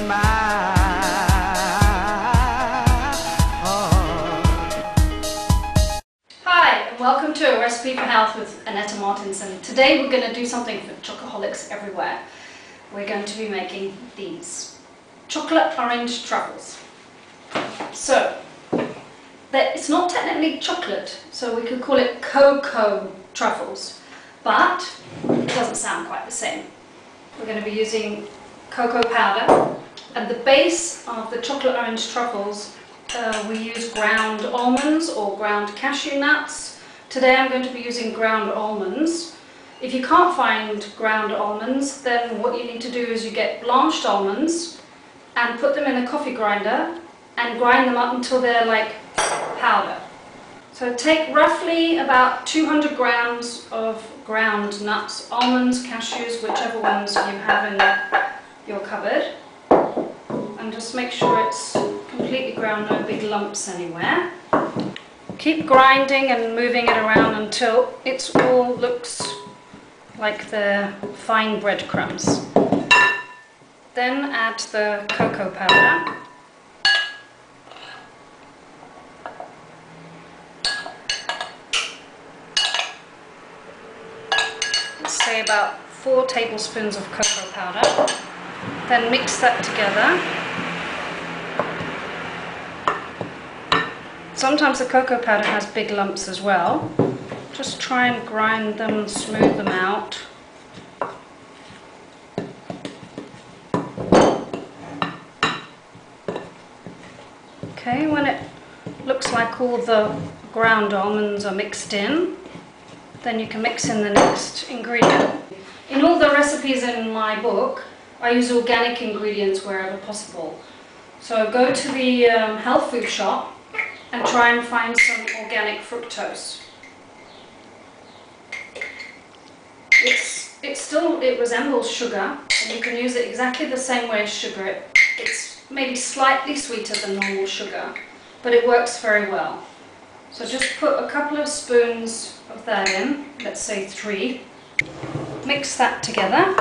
my heart. Hi, and welcome to A Recipe for Health with Anette Martinsen. Today we're going to do something for chocoholics everywhere. We're going to be making these chocolate orange truffles. So, it's not technically chocolate, so we could call it cocoa truffles, but it doesn't sound quite the same. We're going to be using cocoa powder. At the base of the chocolate orange truffles, we use ground almonds or ground cashew nuts. Today I'm going to be using ground almonds. If you can't find ground almonds, then what you need to do is you get blanched almonds and put them in a coffee grinder and grind them up until they're like powder. So take roughly about 200 grams of ground nuts, almonds, cashews, whichever ones you have in your cupboard, and just make sure it's completely ground, no big lumps anywhere. Keep grinding and moving it around until it all looks like the fine breadcrumbs. Then add the cocoa powder. Say about 4 tablespoons of cocoa powder. Then mix that together. Sometimes the cocoa powder has big lumps as well. Just try and grind them, smooth them out. Okay, when it looks like all the ground almonds are mixed in, then you can mix in the next ingredient. In all the recipes in my book, I use organic ingredients wherever possible. So go to the health food shop and try and find some organic fructose. It resembles sugar, and you can use it exactly the same way as sugar. It's maybe slightly sweeter than normal sugar, but it works very well. So just put a couple of spoons of that in, let's say 3. Mix that together.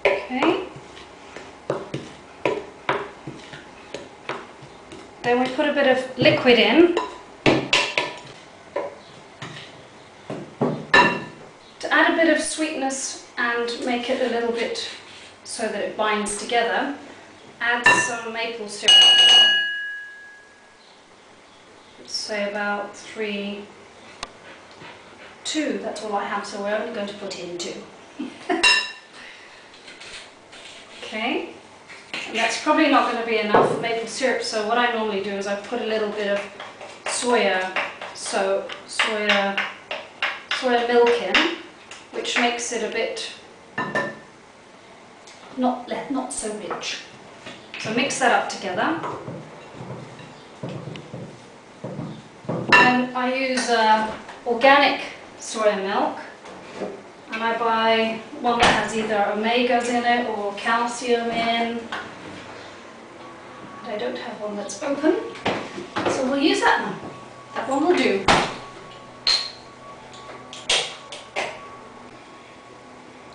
Okay. Then we put a bit of liquid in to add a bit of sweetness and make it a little bit so that it binds together. Add some maple syrup. Let's say about 2, that's all I have, so we're only going to put in 2. Okay, and that's probably not going to be enough maple syrup, so what I normally do is I put a little bit of soya milk in, which makes it a bit not so rich. So mix that up together. And I use organic soya milk, and I buy one that has either omegas in it or calcium in. But I don't have one that's open, so we'll use that one. That one will do.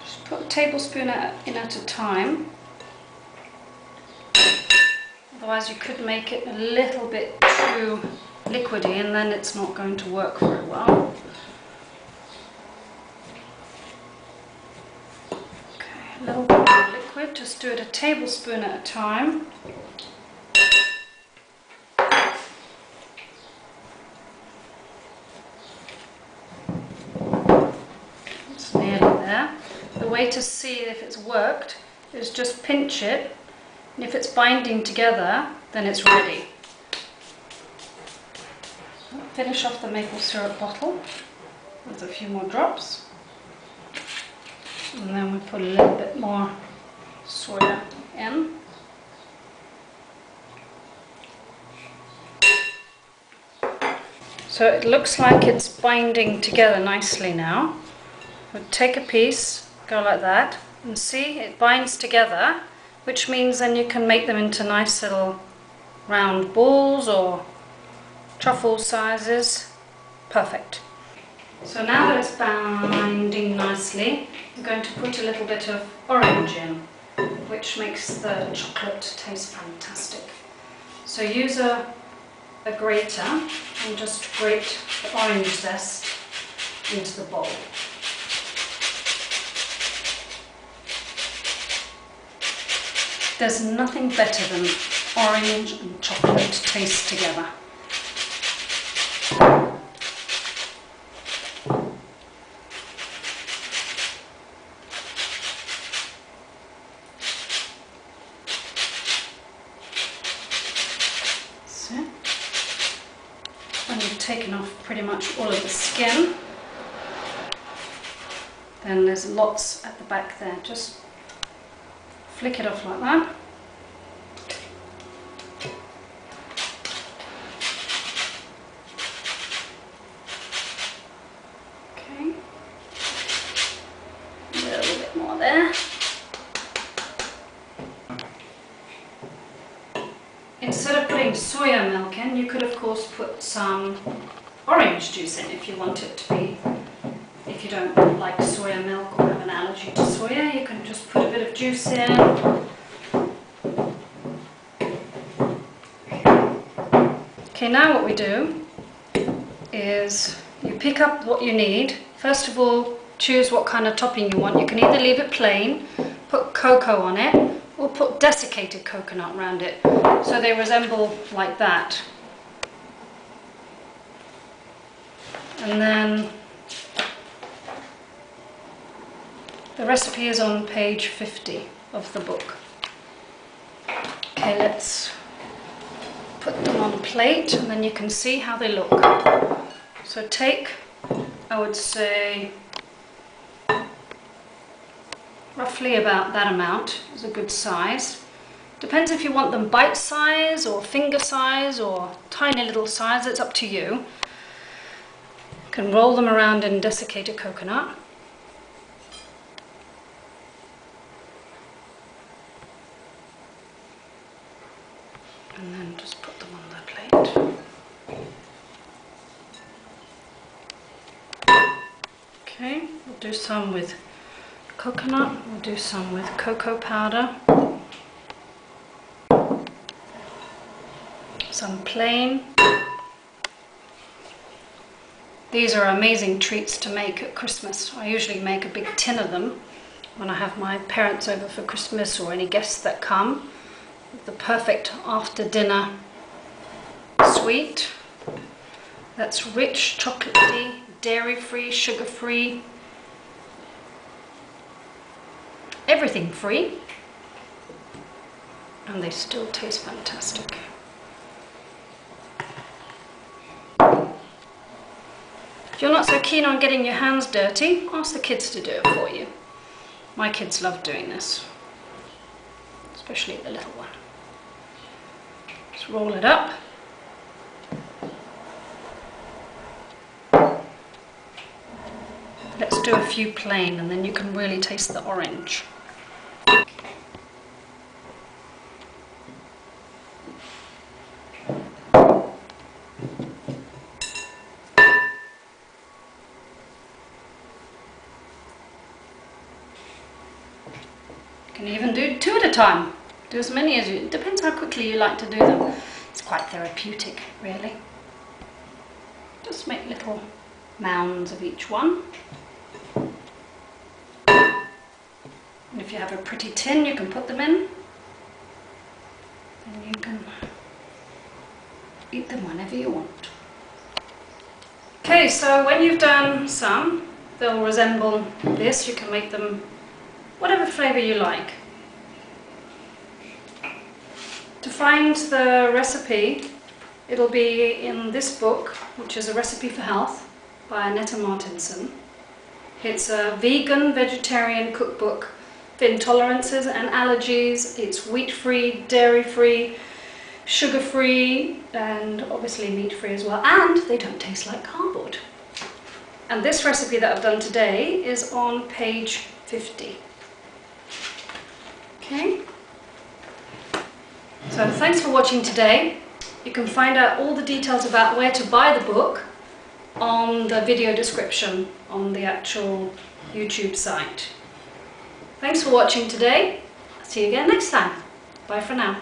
Just put a tablespoon in at a time. Otherwise you could make it a little bit too liquidy and then it's not going to work very well. Okay, a little bit more liquid, just do it a tablespoon at a time. It's nearly there. The way to see if it's worked is just pinch it. And if it's binding together, then it's ready. Finish off the maple syrup bottle with a few more drops. And then we put a little bit more soya in. So it looks like it's binding together nicely now. We'll take a piece, go like that, and see it binds together, which means then you can make them into nice little round balls or truffle sizes. Perfect. So now that it's binding nicely, I'm going to put a little bit of orange in, which makes the chocolate taste fantastic. So use a grater and just grate the orange zest into the bowl. There's nothing better than orange and chocolate taste together. So, when you've taken off pretty much all of the skin, then there's lots at the back there. Just flick it off like that. Okay. A little bit more there. Instead of putting soya milk in, you could of course put some orange juice in if you want it to be. If you don't like soya milk or have an allergy to soya, you can just put a bit of juice in. Okay, now what we do is you pick up what you need. First of all, choose what kind of topping you want. You can either leave it plain, put cocoa on it, or put desiccated coconut around it, so they resemble like that. And then the recipe is on page 50 of the book. Okay, let's put them on a plate and then you can see how they look. So take, I would say, roughly about that amount is a good size. Depends if you want them bite size or finger size or tiny little size, it's up to you. You can roll them around in desiccated coconut. And then just put them on the plate. Okay, we'll do some with coconut, we'll do some with cocoa powder, some plain. These are amazing treats to make at Christmas. I usually make a big tin of them when I have my parents over for Christmas or any guests that come. The perfect after dinner sweet that's rich, chocolatey, dairy-free, sugar-free, everything free, and they still taste fantastic. If you're not so keen on getting your hands dirty, ask the kids to do it for you. My kids love doing this, especially the little one. Just roll it up. Let's do a few plain and then you can really taste the orange. You can even do 2 at a time. Do as many as you, it depends how quickly you like to do them. It's quite therapeutic, really. Just make little mounds of each one. And if you have a pretty tin, you can put them in. And you can eat them whenever you want. Okay, so when you've done some, they'll resemble this. You can make them whatever flavour you like. To find the recipe, it'll be in this book, which is A Recipe for Health by Anette Martinsen. It's a vegan, vegetarian cookbook for intolerances and allergies. It's wheat-free, dairy-free, sugar-free, and obviously meat-free as well. And they don't taste like cardboard. And this recipe that I've done today is on page 50. Okay? So thanks for watching today. You can find out all the details about where to buy the book on the video description on the actual YouTube site. Thanks for watching today. See you again next time. Bye for now.